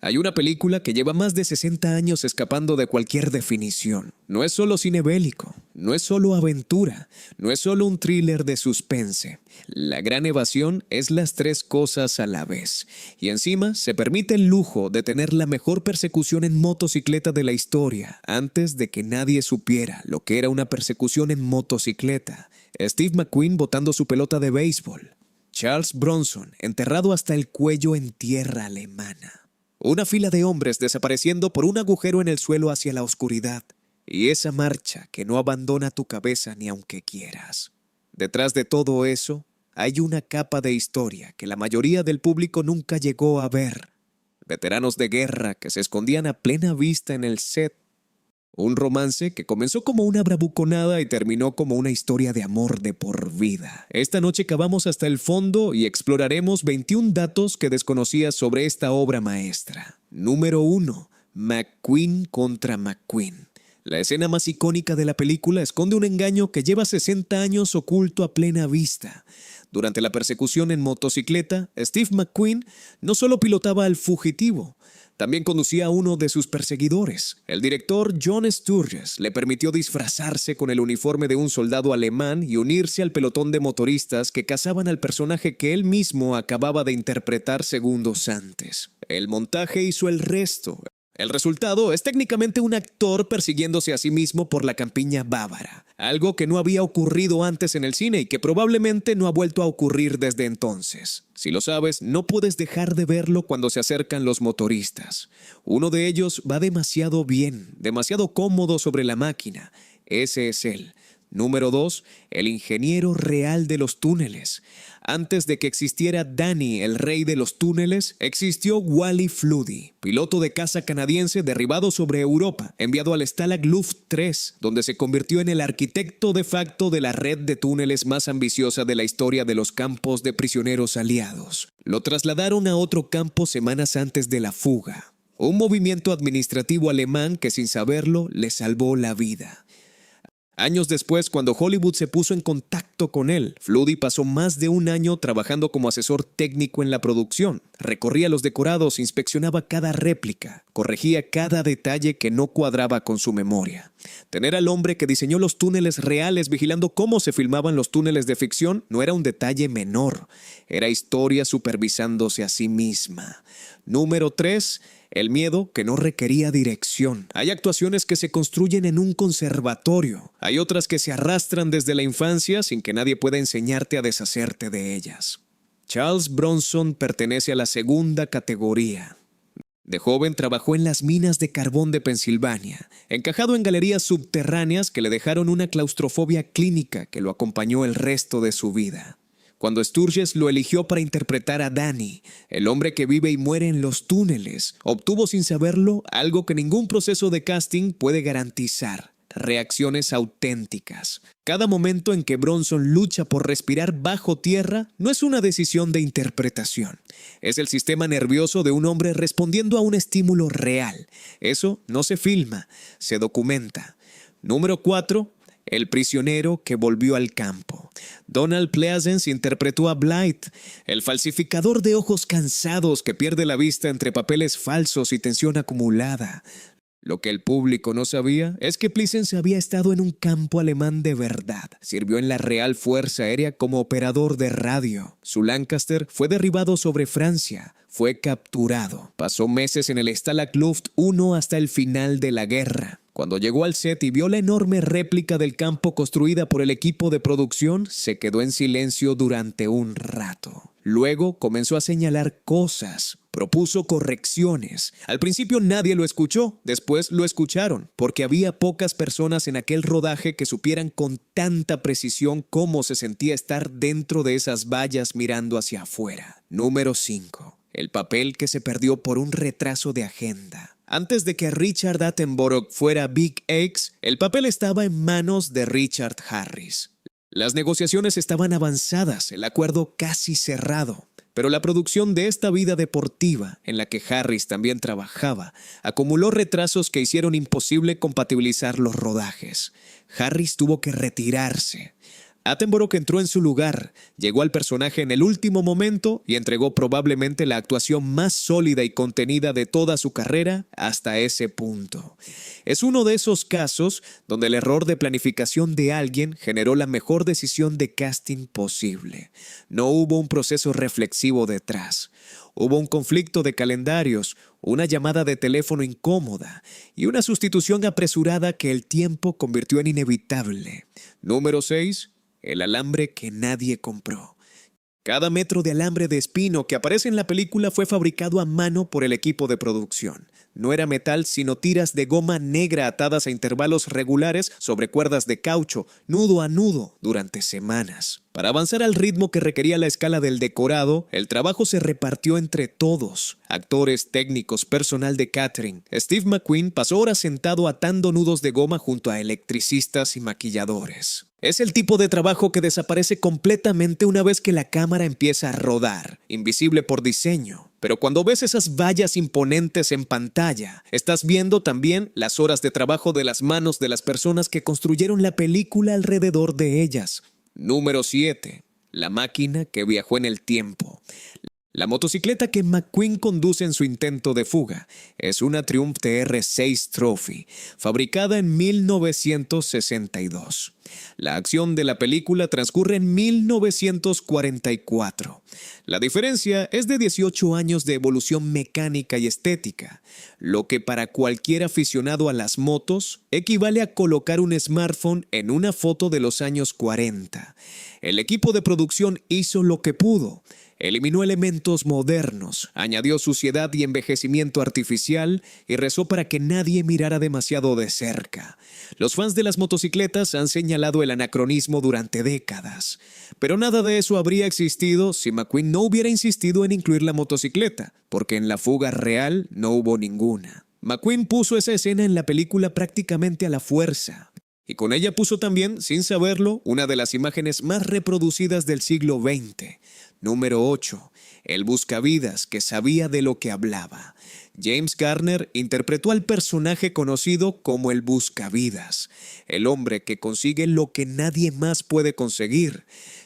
Hay una película que lleva más de 60 años escapando de cualquier definición. No es solo cine bélico, no es solo aventura, no es solo un thriller de suspense. La gran evasión es las tres cosas a la vez. Y encima se permite el lujo de tener la mejor persecución en motocicleta de la historia, antes de que nadie supiera lo que era una persecución en motocicleta. Steve McQueen botando su pelota de béisbol. Charles Bronson enterrado hasta el cuello en tierra alemana. Una fila de hombres desapareciendo por un agujero en el suelo hacia la oscuridad. Y esa marcha que no abandona tu cabeza ni aunque quieras. Detrás de todo eso, hay una capa de historia que la mayoría del público nunca llegó a ver. Veteranos de guerra que se escondían a plena vista en el set. Un romance que comenzó como una bravuconada y terminó como una historia de amor de por vida. Esta noche cavamos hasta el fondo y exploraremos 21 datos que desconocías sobre esta obra maestra. Número 1. McQueen contra McQueen. La escena más icónica de la película esconde un engaño que lleva 60 años oculto a plena vista. Durante la persecución en motocicleta, Steve McQueen no solo pilotaba al fugitivo, también conducía a uno de sus perseguidores. El director John Sturges le permitió disfrazarse con el uniforme de un soldado alemán y unirse al pelotón de motoristas que cazaban al personaje que él mismo acababa de interpretar segundos antes. El montaje hizo el resto. El resultado es técnicamente un actor persiguiéndose a sí mismo por la campiña bávara, algo que no había ocurrido antes en el cine y que probablemente no ha vuelto a ocurrir desde entonces. Si lo sabes, no puedes dejar de verlo cuando se acercan los motoristas. Uno de ellos va demasiado bien, demasiado cómodo sobre la máquina. Ese es él. Número 2. El ingeniero real de los túneles. Antes de que existiera Danny, el rey de los túneles, existió Wally Floody, piloto de caza canadiense derribado sobre Europa, enviado al Stalag Luft 3, donde se convirtió en el arquitecto de facto de la red de túneles más ambiciosa de la historia de los campos de prisioneros aliados. Lo trasladaron a otro campo semanas antes de la fuga. Un movimiento administrativo alemán que sin saberlo le salvó la vida. Años después, cuando Hollywood se puso en contacto con él, Floody pasó más de un año trabajando como asesor técnico en la producción. Recorría los decorados, inspeccionaba cada réplica, corregía cada detalle que no cuadraba con su memoria. Tener al hombre que diseñó los túneles reales vigilando cómo se filmaban los túneles de ficción no era un detalle menor. Era historia supervisándose a sí misma. Número 3. El miedo que no requería dirección. Hay actuaciones que se construyen en un conservatorio. Hay otras que se arrastran desde la infancia sin que nadie pueda enseñarte a deshacerte de ellas. Charles Bronson pertenece a la segunda categoría. De joven trabajó en las minas de carbón de Pensilvania, encajado en galerías subterráneas que le dejaron una claustrofobia clínica que lo acompañó el resto de su vida. Cuando Sturges lo eligió para interpretar a Danny, el hombre que vive y muere en los túneles, obtuvo sin saberlo algo que ningún proceso de casting puede garantizar: reacciones auténticas. Cada momento en que Bronson lucha por respirar bajo tierra no es una decisión de interpretación. Es el sistema nervioso de un hombre respondiendo a un estímulo real. Eso no se filma, se documenta. Número 4. El prisionero que volvió al campo. Donald Pleasence interpretó a Blythe, el falsificador de ojos cansados que pierde la vista entre papeles falsos y tensión acumulada. Lo que el público no sabía es que Pleasence había estado en un campo alemán de verdad. Sirvió en la Real Fuerza Aérea como operador de radio. Su Lancaster fue derribado sobre Francia. Fue capturado. Pasó meses en el Stalag Luft 1 hasta el final de la guerra. Cuando llegó al set y vio la enorme réplica del campo construida por el equipo de producción, se quedó en silencio durante un rato. Luego comenzó a señalar cosas, propuso correcciones. Al principio nadie lo escuchó, después lo escucharon, porque había pocas personas en aquel rodaje que supieran con tanta precisión cómo se sentía estar dentro de esas vallas mirando hacia afuera. Número 5. El papel que se perdió por un retraso de agenda. Antes de que Richard Attenborough fuera Big X, el papel estaba en manos de Richard Harris. Las negociaciones estaban avanzadas, el acuerdo casi cerrado, pero la producción de esta vida deportiva, en la que Harris también trabajaba, acumuló retrasos que hicieron imposible compatibilizar los rodajes. Harris tuvo que retirarse. Attenborough entró en su lugar, llegó al personaje en el último momento y entregó probablemente la actuación más sólida y contenida de toda su carrera hasta ese punto. Es uno de esos casos donde el error de planificación de alguien generó la mejor decisión de casting posible. No hubo un proceso reflexivo detrás. Hubo un conflicto de calendarios, una llamada de teléfono incómoda y una sustitución apresurada que el tiempo convirtió en inevitable. Número 6. El alambre que nadie compró. Cada metro de alambre de espino que aparece en la película fue fabricado a mano por el equipo de producción. No era metal, sino tiras de goma negra atadas a intervalos regulares sobre cuerdas de caucho, nudo a nudo, durante semanas. Para avanzar al ritmo que requería la escala del decorado, el trabajo se repartió entre todos. Actores, técnicos, personal de catering. Steve McQueen pasó horas sentado atando nudos de goma junto a electricistas y maquilladores. Es el tipo de trabajo que desaparece completamente una vez que la cámara empieza a rodar, invisible por diseño. Pero cuando ves esas vallas imponentes en pantalla, estás viendo también las horas de trabajo de las manos de las personas que construyeron la película alrededor de ellas. Número 7. La máquina que viajó en el tiempo. La motocicleta que McQueen conduce en su intento de fuga es una Triumph TR6 Trophy, fabricada en 1962. La acción de la película transcurre en 1944. La diferencia es de 18 años de evolución mecánica y estética, lo que para cualquier aficionado a las motos equivale a colocar un smartphone en una foto de los años 40. El equipo de producción hizo lo que pudo. Eliminó elementos modernos, añadió suciedad y envejecimiento artificial y rezó para que nadie mirara demasiado de cerca. Los fans de las motocicletas han señalado el anacronismo durante décadas, pero nada de eso habría existido si McQueen no hubiera insistido en incluir la motocicleta, porque en la fuga real no hubo ninguna. McQueen puso esa escena en la película prácticamente a la fuerza. Y con ella puso también, sin saberlo, una de las imágenes más reproducidas del siglo XX. Número 8. El buscavidas que sabía de lo que hablaba. James Garner interpretó al personaje conocido como el buscavidas, el hombre que consigue lo que nadie más puede conseguir,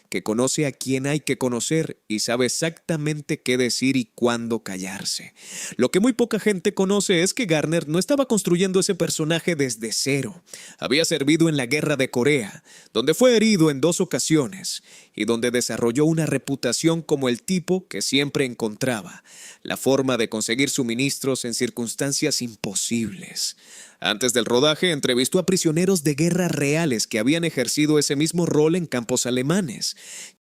que conoce a quien hay que conocer y sabe exactamente qué decir y cuándo callarse. Lo que muy poca gente conoce es que Garner no estaba construyendo ese personaje desde cero. Había servido en la Guerra de Corea, donde fue herido en 2 ocasiones y donde desarrolló una reputación como el tipo que siempre encontraba la forma de conseguir suministros en circunstancias imposibles. Antes del rodaje, entrevistó a prisioneros de guerra reales que habían ejercido ese mismo rol en campos alemanes.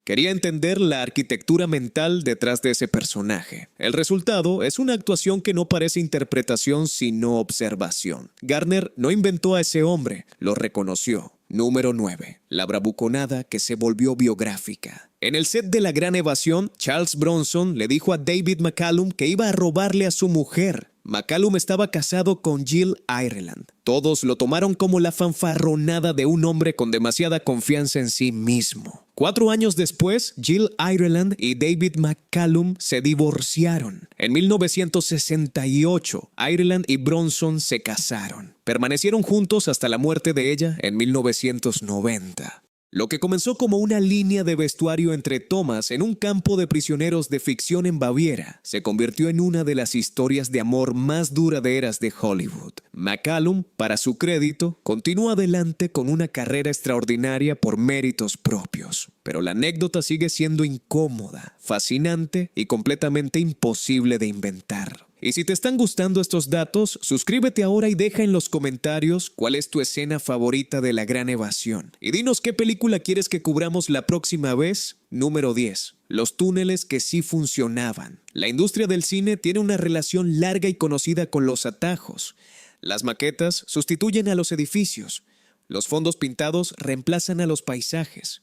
Quería entender la arquitectura mental detrás de ese personaje. El resultado es una actuación que no parece interpretación sino observación. Garner no inventó a ese hombre, lo reconoció. Número 9. La bravuconada que se volvió biográfica. En el set de La Gran Evasión, Charles Bronson le dijo a David McCallum que iba a robarle a su mujer. McCallum estaba casado con Jill Ireland. Todos lo tomaron como la fanfarronada de un hombre con demasiada confianza en sí mismo. 4 años después, Jill Ireland y David McCallum se divorciaron. En 1968, Ireland y Bronson se casaron. Permanecieron juntos hasta la muerte de ella en 1990. Lo que comenzó como una línea de vestuario entre tomas en un campo de prisioneros de ficción en Baviera se convirtió en una de las historias de amor más duraderas de Hollywood. McCallum, para su crédito, continuó adelante con una carrera extraordinaria por méritos propios. Pero la anécdota sigue siendo incómoda, fascinante y completamente imposible de inventar. Y si te están gustando estos datos, suscríbete ahora y deja en los comentarios cuál es tu escena favorita de La Gran Evasión. Y dinos qué película quieres que cubramos la próxima vez. Número 10. Los túneles que sí funcionaban. La industria del cine tiene una relación larga y conocida con los atajos. Las maquetas sustituyen a los edificios. Los fondos pintados reemplazan a los paisajes.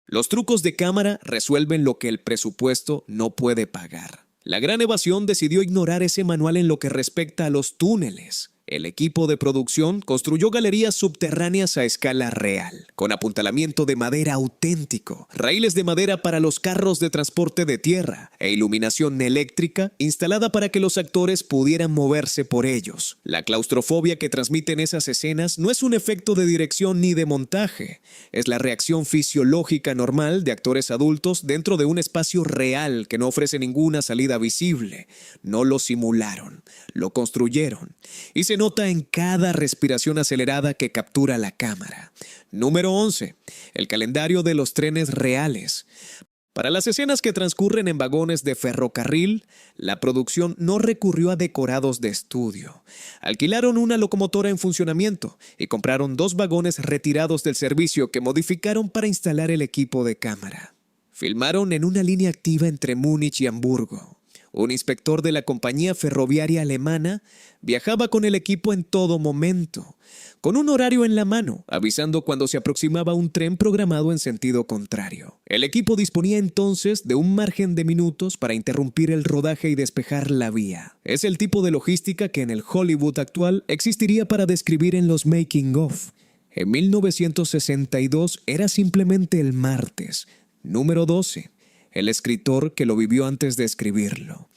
Los trucos de cámara resuelven lo que el presupuesto no puede pagar. La Gran Evasión decidió ignorar ese manual en lo que respecta a los túneles. El equipo de producción construyó galerías subterráneas a escala real, con apuntalamiento de madera auténtico, raíles de madera para los carros de transporte de tierra e iluminación eléctrica instalada para que los actores pudieran moverse por ellos. La claustrofobia que transmiten esas escenas no es un efecto de dirección ni de montaje, es la reacción fisiológica normal de actores adultos dentro de un espacio real que no ofrece ninguna salida visible. No lo simularon, lo construyeron y se nota en cada respiración acelerada que captura la cámara. Número 11. El calendario de los trenes reales. Para las escenas que transcurren en vagones de ferrocarril, la producción no recurrió a decorados de estudio. Alquilaron una locomotora en funcionamiento y compraron 2 vagones retirados del servicio que modificaron para instalar el equipo de cámara. Filmaron en una línea activa entre Múnich y Hamburgo. Un inspector de la compañía ferroviaria alemana viajaba con el equipo en todo momento, con un horario en la mano, avisando cuando se aproximaba un tren programado en sentido contrario. El equipo disponía entonces de un margen de minutos para interrumpir el rodaje y despejar la vía. Es el tipo de logística que en el Hollywood actual existiría para describir en los making of. En 1962 era simplemente el martes. Número 12. El escritor que lo vivió antes de escribirlo.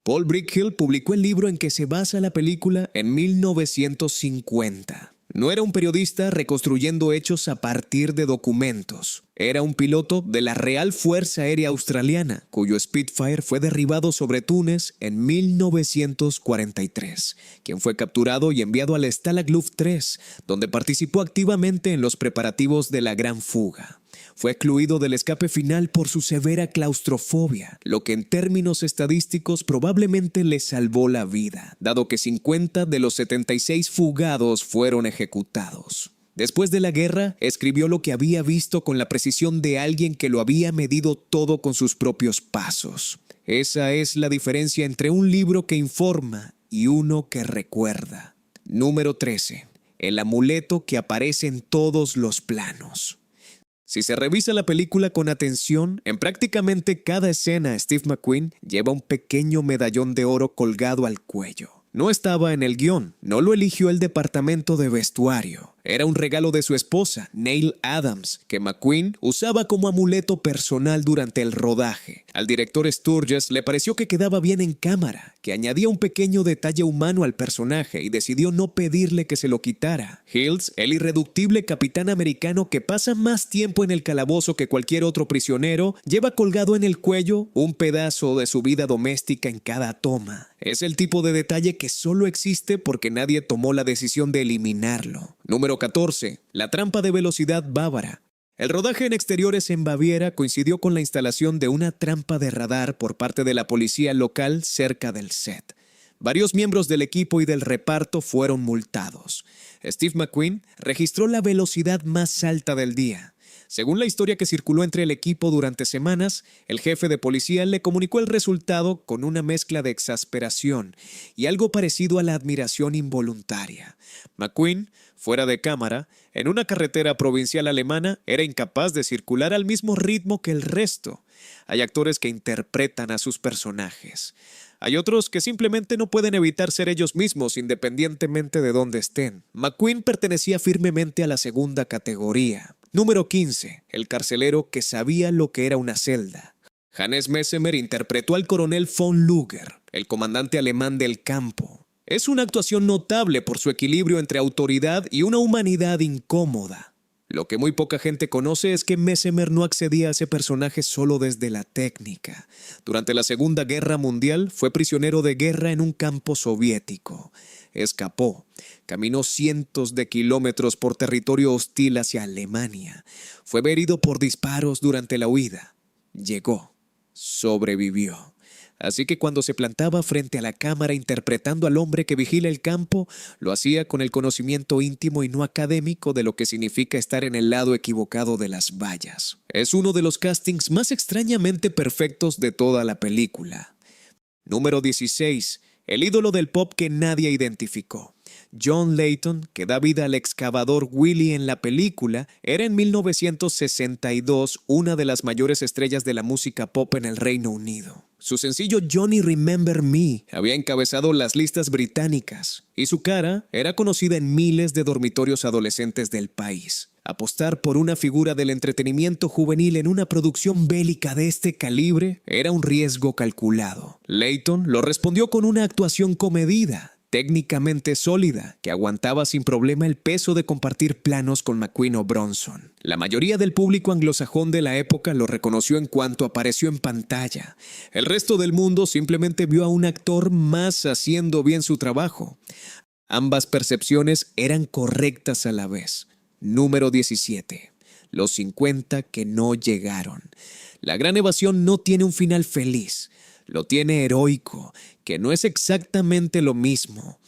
Paul Brickhill publicó el libro en que se basa la película en 1950. No era un periodista reconstruyendo hechos a partir de documentos. Era un piloto de la Real Fuerza Aérea Australiana, cuyo Spitfire fue derribado sobre Túnez en 1943, quien fue capturado y enviado al Stalag Luft 3, donde participó activamente en los preparativos de la Gran Fuga. Fue excluido del escape final por su severa claustrofobia, lo que en términos estadísticos probablemente le salvó la vida, dado que 50 de los 76 fugados fueron ejecutados. Después de la guerra, escribió lo que había visto con la precisión de alguien que lo había medido todo con sus propios pasos. Esa es la diferencia entre un libro que informa y uno que recuerda. Número 13. El amuleto que aparece en todos los planos. Si se revisa la película con atención, en prácticamente cada escena Steve McQueen lleva un pequeño medallón de oro colgado al cuello. No estaba en el guión, no lo eligió el departamento de vestuario. Era un regalo de su esposa, Neil Adams, que McQueen usaba como amuleto personal durante el rodaje. Al director Sturges le pareció que quedaba bien en cámara, que añadía un pequeño detalle humano al personaje y decidió no pedirle que se lo quitara. Hills, el irreductible capitán americano que pasa más tiempo en el calabozo que cualquier otro prisionero, lleva colgado en el cuello un pedazo de su vida doméstica en cada toma. Es el tipo de detalle que solo existe porque nadie tomó la decisión de eliminarlo. Número 14. La trampa de velocidad bávara. El rodaje en exteriores en Baviera coincidió con la instalación de una trampa de radar por parte de la policía local cerca del set. Varios miembros del equipo y del reparto fueron multados. Steve McQueen registró la velocidad más alta del día. Según la historia que circuló entre el equipo durante semanas, el jefe de policía le comunicó el resultado con una mezcla de exasperación y algo parecido a la admiración involuntaria. McQueen, fuera de cámara, en una carretera provincial alemana, era incapaz de circular al mismo ritmo que el resto. Hay actores que interpretan a sus personajes. Hay otros que simplemente no pueden evitar ser ellos mismos independientemente de dónde estén. McQueen pertenecía firmemente a la segunda categoría. Número 15. El carcelero que sabía lo que era una celda. Hannes Messemer interpretó al coronel von Luger, el comandante alemán del campo. Es una actuación notable por su equilibrio entre autoridad y una humanidad incómoda. Lo que muy poca gente conoce es que Messemer no accedía a ese personaje solo desde la técnica. Durante la Segunda Guerra Mundial fue prisionero de guerra en un campo soviético. Escapó, caminó cientos de kilómetros por territorio hostil hacia Alemania. Fue herido por disparos durante la huida. Llegó, sobrevivió. Así que cuando se plantaba frente a la cámara interpretando al hombre que vigila el campo, lo hacía con el conocimiento íntimo y no académico de lo que significa estar en el lado equivocado de las vallas. Es uno de los castings más extrañamente perfectos de toda la película. Número 16. El ídolo del pop que nadie identificó. John Layton, que da vida al excavador Willie en la película, era en 1962 una de las mayores estrellas de la música pop en el Reino Unido. Su sencillo Johnny Remember Me había encabezado las listas británicas y su cara era conocida en miles de dormitorios adolescentes del país. Apostar por una figura del entretenimiento juvenil en una producción bélica de este calibre era un riesgo calculado. Layton lo respondió con una actuación comedida, técnicamente sólida, que aguantaba sin problema el peso de compartir planos con McQueen o Bronson. La mayoría del público anglosajón de la época lo reconoció en cuanto apareció en pantalla. El resto del mundo simplemente vio a un actor más haciendo bien su trabajo. Ambas percepciones eran correctas a la vez. Número 17. Los 50 que no llegaron. La Gran Evasión no tiene un final feliz. Lo tiene heroico, que no es exactamente lo mismo.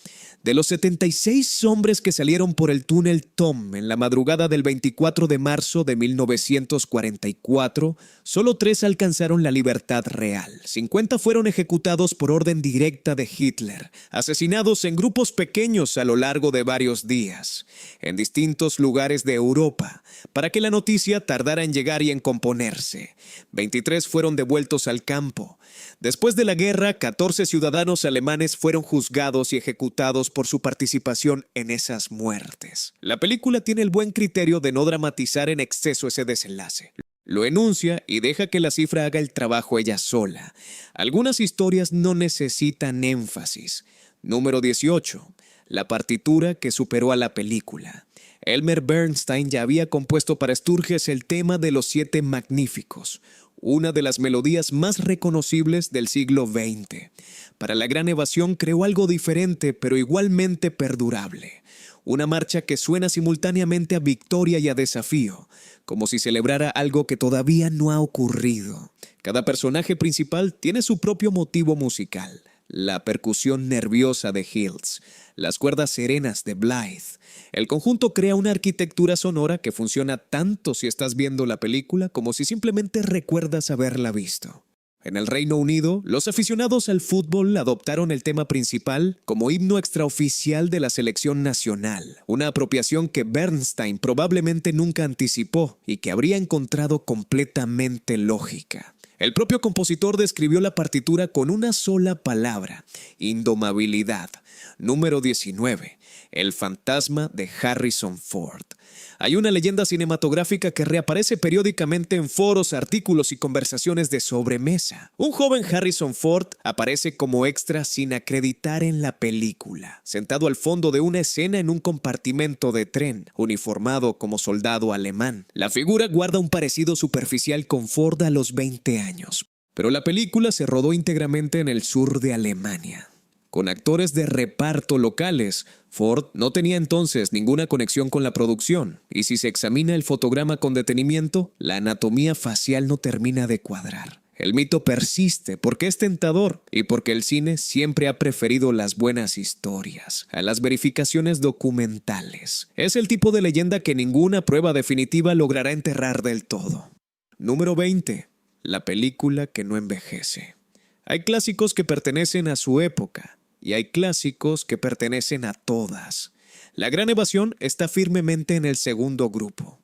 De los 76 hombres que salieron por el túnel Tom en la madrugada del 24 de marzo de 1944, solo 3 alcanzaron la libertad real. 50 fueron ejecutados por orden directa de Hitler, asesinados en grupos pequeños a lo largo de varios días, en distintos lugares de Europa, para que la noticia tardara en llegar y en componerse. 23 fueron devueltos al campo. Después de la guerra, 14 ciudadanos alemanes fueron juzgados y ejecutados por su participación en esas muertes. La película tiene el buen criterio de no dramatizar en exceso ese desenlace. Lo enuncia y deja que la cifra haga el trabajo ella sola. Algunas historias no necesitan énfasis. Número 18. La partitura que superó a la película. Elmer Bernstein ya había compuesto para Sturges el tema de los 7 Magníficos, una de las melodías más reconocibles del siglo XX. Para La Gran Evasión creó algo diferente, pero igualmente perdurable. Una marcha que suena simultáneamente a victoria y a desafío, como si celebrara algo que todavía no ha ocurrido. Cada personaje principal tiene su propio motivo musical. La percusión nerviosa de Hills, las cuerdas serenas de Blythe. El conjunto crea una arquitectura sonora que funciona tanto si estás viendo la película como si simplemente recuerdas haberla visto. En el Reino Unido, los aficionados al fútbol adoptaron el tema principal como himno extraoficial de la selección nacional, una apropiación que Bernstein probablemente nunca anticipó y que habría encontrado completamente lógica. El propio compositor describió la partitura con una sola palabra: indomabilidad. Número 19. El fantasma de Harrison Ford. Hay una leyenda cinematográfica que reaparece periódicamente en foros, artículos y conversaciones de sobremesa. Un joven Harrison Ford aparece como extra sin acreditar en la película, sentado al fondo de una escena en un compartimento de tren, uniformado como soldado alemán. La figura guarda un parecido superficial con Ford a los 20 años, pero la película se rodó íntegramente en el sur de Alemania. Con actores de reparto locales, Ford no tenía entonces ninguna conexión con la producción, y si se examina el fotograma con detenimiento, la anatomía facial no termina de cuadrar. El mito persiste porque es tentador y porque el cine siempre ha preferido las buenas historias a las verificaciones documentales. Es el tipo de leyenda que ninguna prueba definitiva logrará enterrar del todo. Número 20. La película que no envejece. Hay clásicos que pertenecen a su época y hay clásicos que pertenecen a todas. La Gran Evasión está firmemente en el segundo grupo.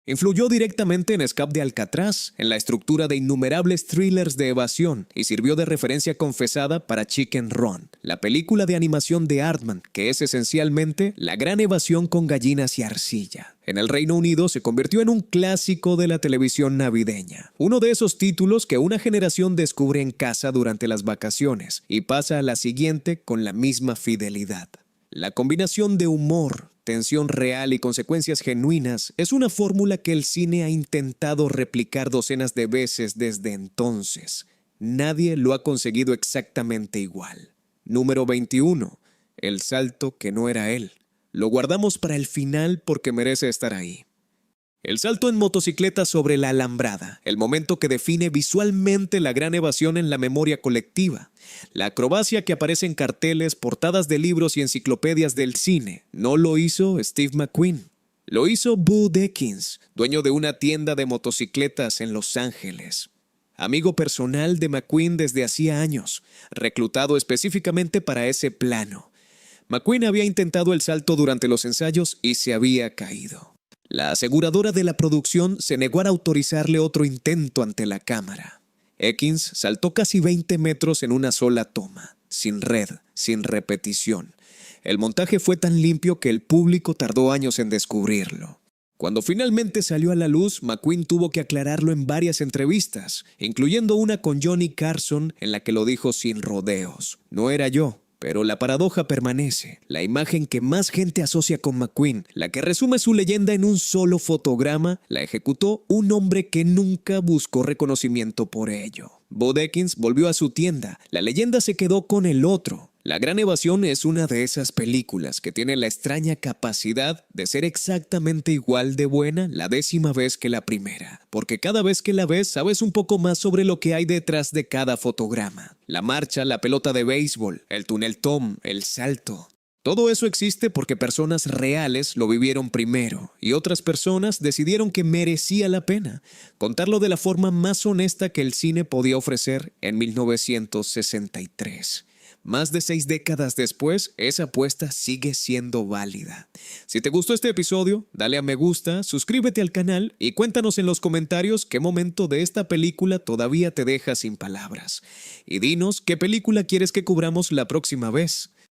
Influyó directamente en Escape de Alcatraz, en la estructura de innumerables thrillers de evasión, y sirvió de referencia confesada para Chicken Run, la película de animación de Aardman, que es esencialmente La Gran Evasión con gallinas y arcilla. En el Reino Unido se convirtió en un clásico de la televisión navideña, uno de esos títulos que una generación descubre en casa durante las vacaciones y pasa a la siguiente con la misma fidelidad. La combinación de humor, tensión real y consecuencias genuinas es una fórmula que el cine ha intentado replicar docenas de veces desde entonces. Nadie lo ha conseguido exactamente igual. Número 21. El salto que no era él. Lo guardamos para el final porque merece estar ahí. El salto en motocicleta sobre la alambrada, el momento que define visualmente La Gran Evasión en la memoria colectiva. La acrobacia que aparece en carteles, portadas de libros y enciclopedias del cine. No lo hizo Steve McQueen. Lo hizo Boo Deakins, dueño de una tienda de motocicletas en Los Ángeles. Amigo personal de McQueen desde hacía años, reclutado específicamente para ese plano. McQueen había intentado el salto durante los ensayos y se había caído. La aseguradora de la producción se negó a autorizarle otro intento ante la cámara. Ekins saltó casi 20 metros en una sola toma, sin red, sin repetición. El montaje fue tan limpio que el público tardó años en descubrirlo. Cuando finalmente salió a la luz, McQueen tuvo que aclararlo en varias entrevistas, incluyendo una con Johnny Carson en la que lo dijo sin rodeos. No era yo. Pero la paradoja permanece. La imagen que más gente asocia con McQueen, la que resume su leyenda en un solo fotograma, la ejecutó un hombre que nunca buscó reconocimiento por ello. Bud Ekins volvió a su tienda. La leyenda se quedó con el otro. La Gran Evasión es una de esas películas que tiene la extraña capacidad de ser exactamente igual de buena la 10ª vez que la primera, porque cada vez que la ves sabes un poco más sobre lo que hay detrás de cada fotograma. La marcha, la pelota de béisbol, el túnel Tom, el salto. Todo eso existe porque personas reales lo vivieron primero y otras personas decidieron que merecía la pena contarlo de la forma más honesta que el cine podía ofrecer en 1963. Más de 6 décadas después, esa apuesta sigue siendo válida. Si te gustó este episodio, dale a me gusta, suscríbete al canal y cuéntanos en los comentarios qué momento de esta película todavía te deja sin palabras. Y dinos qué película quieres que cubramos la próxima vez.